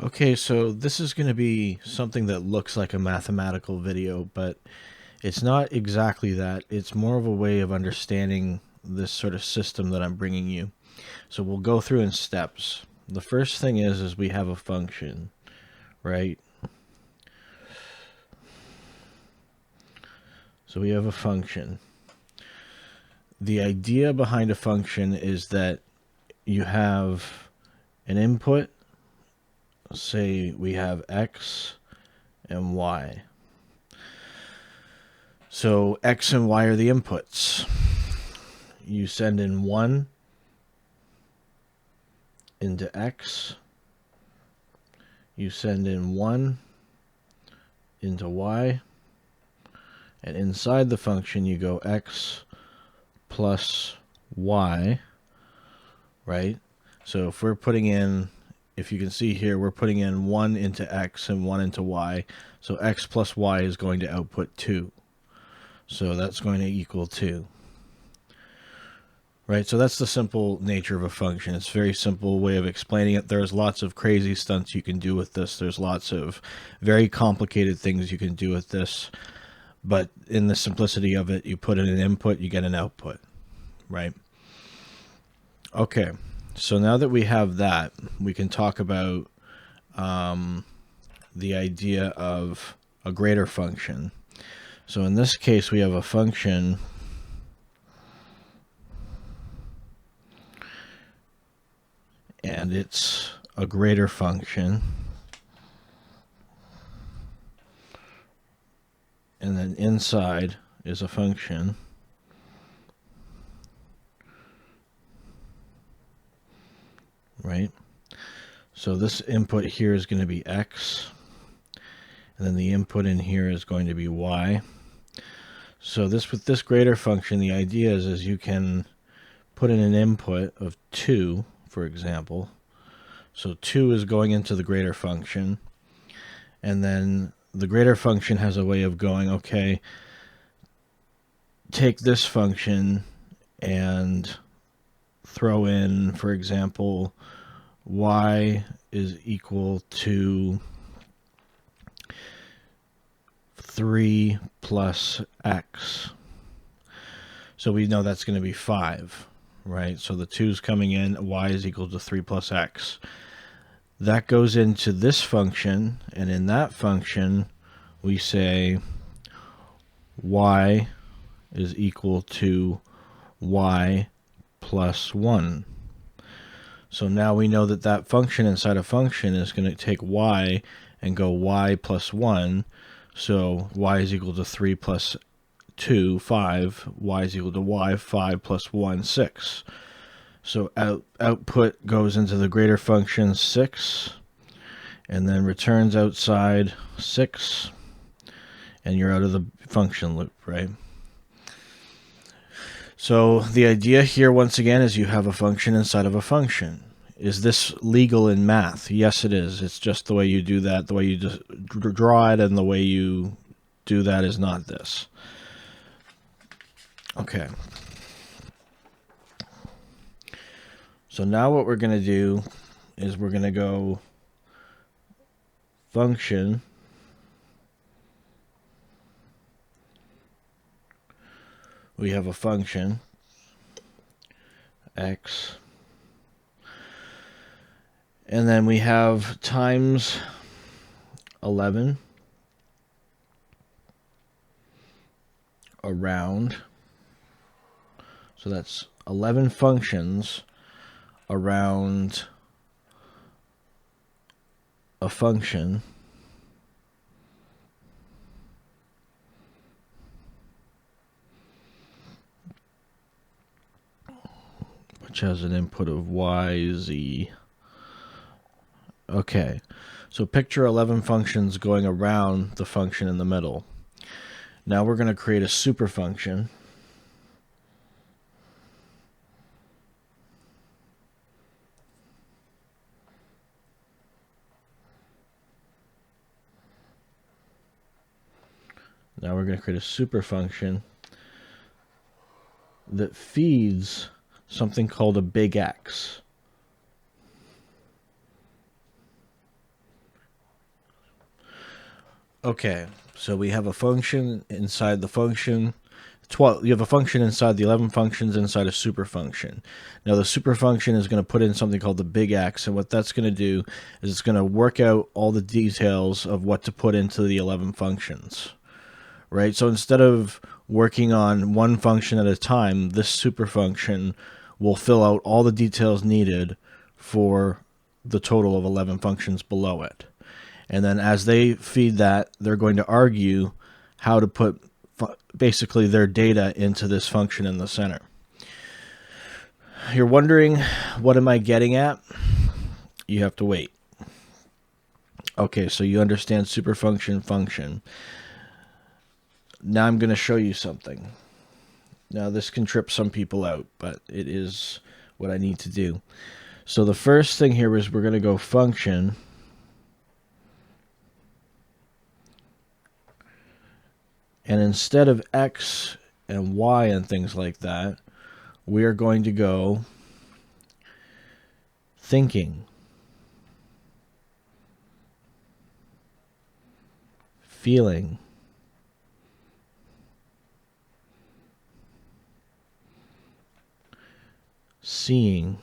Okay, so this is going to be something that looks like a mathematical video, but it's not exactly that. It's more of a way of understanding this sort of system that I'm bringing you. So we'll go through in steps. The first thing is we have a function, right? So we have a function. The idea behind a function is that you have an input. Say we have x and y. So x and y are the inputs. You send in 1 into x. You send in 1 into y. And inside the function, you go x plus y, right? So if we're putting in, if you can see here, we're putting in 1 into x and 1 into y. So x plus y is going to output 2. So that's going to equal 2. Right, so that's the simple nature of a function. It's a very simple way of explaining it. There's lots of crazy stunts you can do with this. There's lots of very complicated things you can do with this. But in the simplicity of it, you put in an input, you get an output, right? Okay, so now that we have that, we can talk about the idea of a greater function. So in this case, we have a function and it's a greater function. And then inside is a function. Right? So this input here is going to be x. And then the input in here is going to be y. So this with this greater function, the idea is you can put in an input of 2, for example. So 2 is going into the greater function. And then the greater function has a way of going, okay, take this function and throw in, for example, y is equal to 3 plus x. So we know that's going to be 5, right? So the 2's coming in, y is equal to 3 plus x. That goes into this function, and in that function, we say y is equal to y plus 1. So now we know that that function inside a function is going to take y and go y plus 1. So y is equal to 3 plus 2, 5. Y is equal to y, 5 plus 1, 6. So output goes into the greater function 6, and then returns outside 6, and you're out of the function loop, right? So the idea here, once again, is you have a function inside of a function. Is this legal in math? Yes, it is. It's just the way you do that, the way you just draw it, and the way you do that is not this. Okay. So now what we're going to do is we're going to go function. We have a function x, and then we have times 11 around. So that's 11 functions around a function which has an input of y, z. Okay, so picture 11 functions going around the function in the middle. Now we're going to create a super function. Now we're going to create a super function that feeds something called a big X. Okay, so we have a function inside the function. 12, you have a function inside the 11 functions inside a super function. Now the super function is going to put in something called the big X, and what that's going to do is it's going to work out all the details of what to put into the 11 functions. Right? So instead of working on one function at a time, this super function will fill out all the details needed for the total of 11 functions below it. And then as they feed that, they're going to argue how to put basically their data into this function in the center. You're wondering, what am I getting at? You have to wait. Okay, so you understand superfunction function. Now I'm going to show you something. Now this can trip some people out, but it is what I need to do. So the first thing here is we're going to go function. And instead of X and Y and things like that, we are going to go thinking, feeling, seeing,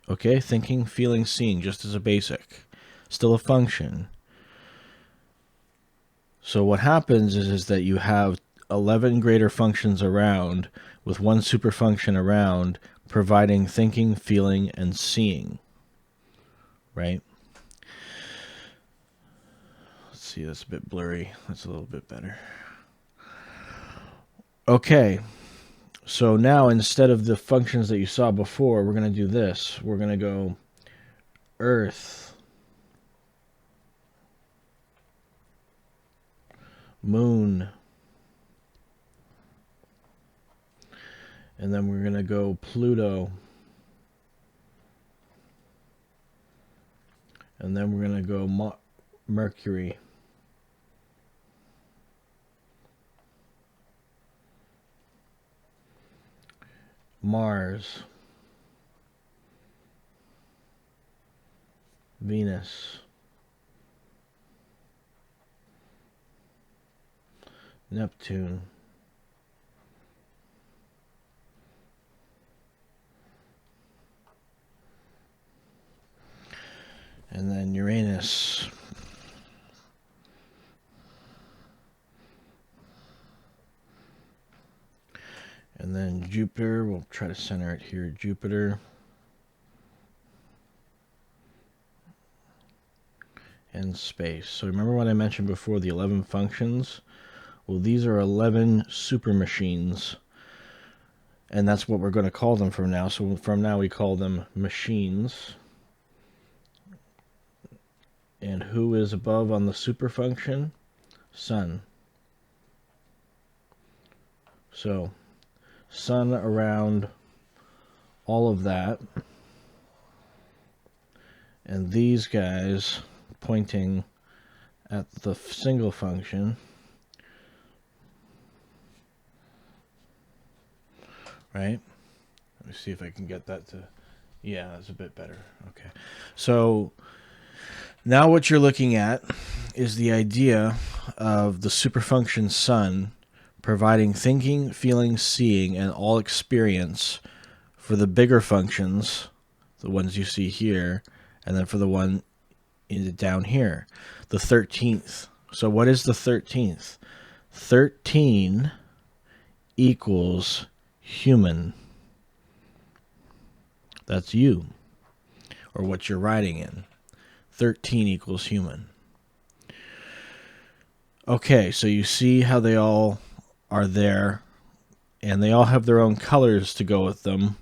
okay, thinking, feeling, seeing, just as a basic. Still a function. So what happens is that you have 11 greater functions around with one super function around providing thinking, feeling, and seeing. Right? Let's see, that's a bit blurry. That's a little bit better. Okay. So now instead of the functions that you saw before, we're going to do this. We're going to go Earth, Moon, and then we're going to go Pluto, and then we're going to go Mercury, Mars, Venus, Neptune, and then Uranus, and then Jupiter. We'll try to center it here. Jupiter, and space. So remember what I mentioned before, the 11 functions? Well, these are 11 super machines, and that's what we're going to call them from now. So from now we call them machines. And who is above on the super function? Sun. So sun around all of that, and these guys pointing at the single function. Right? Let me see if I can get that to... Yeah, that's a bit better. Okay. So now what you're looking at is the idea of the superfunction sun providing thinking, feeling, seeing, and all experience for the bigger functions, the ones you see here, and then for the one down here, the 13th. So what is the 13th? 13 equals human. That's you, or what you're writing in. 13 equals human. Okay, so you see how they all are there, and they all have their own colors to go with them.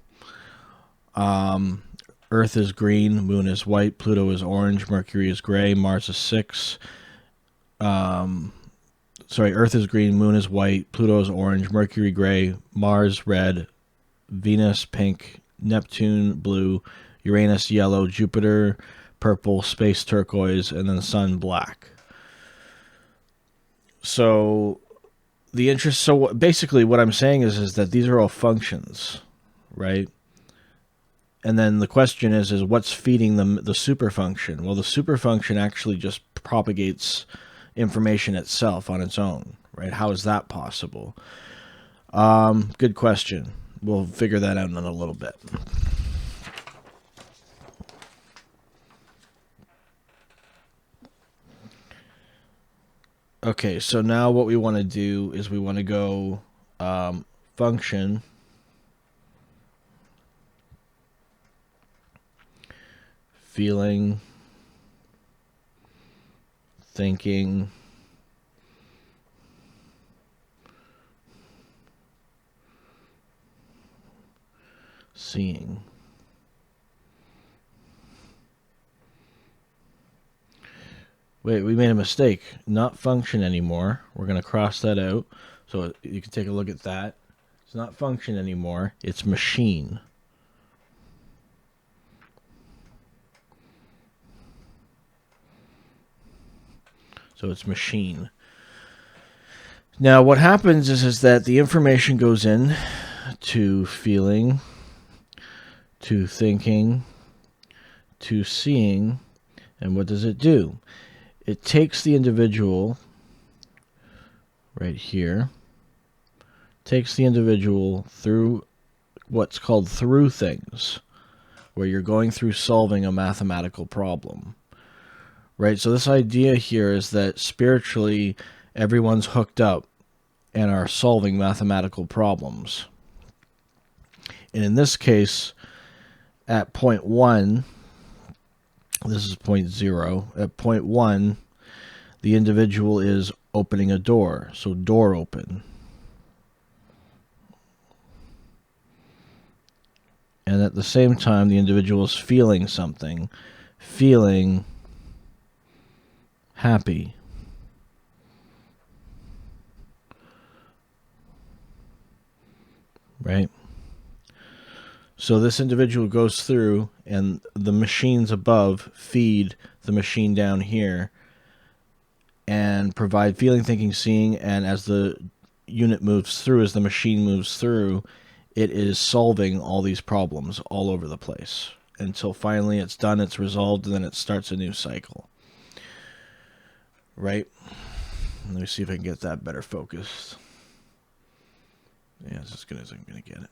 Earth is green, Moon is white, Pluto is orange, Mercury is gray, Mars is 6. Earth is green, Moon is white, Pluto is orange, Mercury gray, Mars red, Venus pink, Neptune blue, Uranus yellow, Jupiter purple, space turquoise, and then Sun black. So basically what I'm saying is that these are all functions, right? And then the question is what's feeding them the superfunction? Well, the superfunction actually just propagates information itself on its own, right? How is that possible? Good question. We'll figure that out in a little bit. Okay, so now what we want to do is we want to go function, feeling, thinking, seeing. Wait, we made a mistake. Not function anymore. We're going to cross that out. So you can take a look at that. It's not function anymore. It's machine. So it's machine. Now what happens is that the information goes in to feeling, to thinking, to seeing, and what does it do? It takes the individual right here, takes the individual through what's called through things, where you're going through solving a mathematical problem. Right? So this idea here is that spiritually everyone's hooked up and are solving mathematical problems. And in this case, at point 1, this is point 0. At point 1, the individual is opening a door. So door open. And at the same time, the individual is feeling something. Feeling happy. Right? So this individual goes through, and the machines above feed the machine down here and provide feeling, thinking, seeing, and as the unit moves through, as the machine moves through, it is solving all these problems all over the place until finally it's done, it's resolved, and then it starts a new cycle. Right? Let me see if I can get that better focused. Yeah, it's as good as I'm going to get it.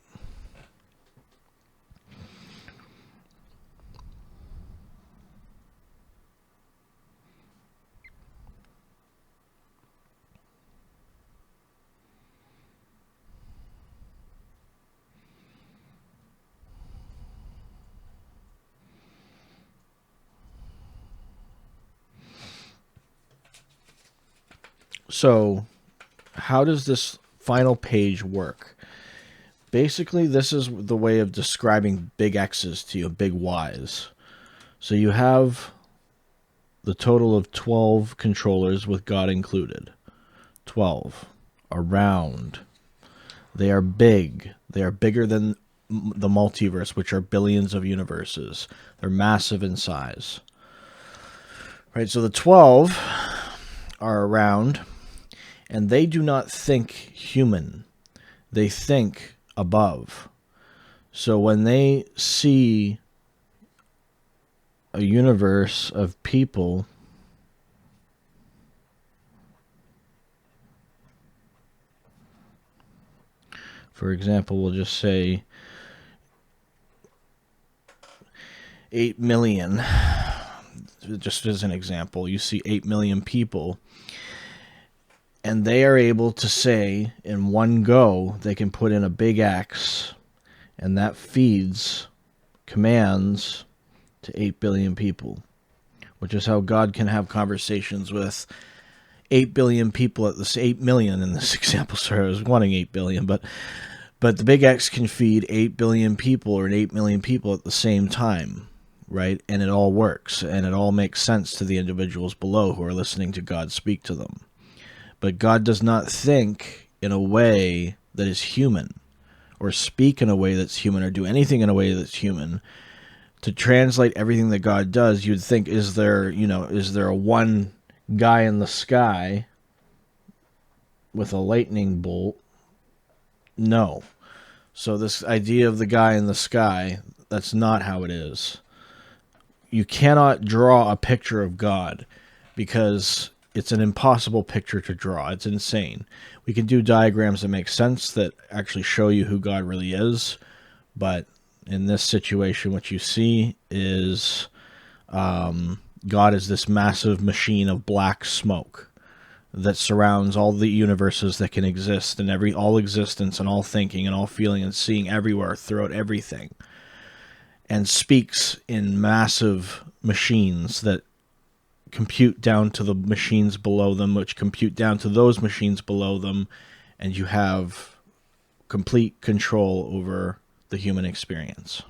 So, how does this final page work? Basically, this is the way of describing big X's to you, big Y's. So you have the total of 12 controllers with God included. 12. Around. They are big. They are bigger than the multiverse, which are billions of universes. They're massive in size. Right, so the 12 are around, and they do not think human. They think above. So when they see a universe of people, for example, we'll just say 8 million, just as an example, you see 8 million people, and they are able to say in one go, they can put in a big X, and that feeds commands to 8 billion people, which is how God can have conversations with 8 billion people at this 8 million in this example. Sorry, I was wanting 8 billion, but the big X can feed 8 billion people or 8 million people at the same time, right? And it all works, and it all makes sense to the individuals below who are listening to God speak to them. But God does not think in a way that is human, or speak in a way that's human, or do anything in a way that's human. To translate everything that God does, you'd think, is there a one guy in the sky with a lightning bolt? No. So this idea of the guy in the sky, That's not how it is. You cannot draw a picture of God because it's an impossible picture to draw. It's insane. We can do diagrams that make sense, that actually show you who God really is, but in this situation, what you see is God is this massive machine of black smoke that surrounds all the universes that can exist, and all existence and all thinking and all feeling and seeing everywhere throughout everything, and speaks in massive machines that compute down to the machines below them, which compute down to those machines below them, and you have complete control over the human experience.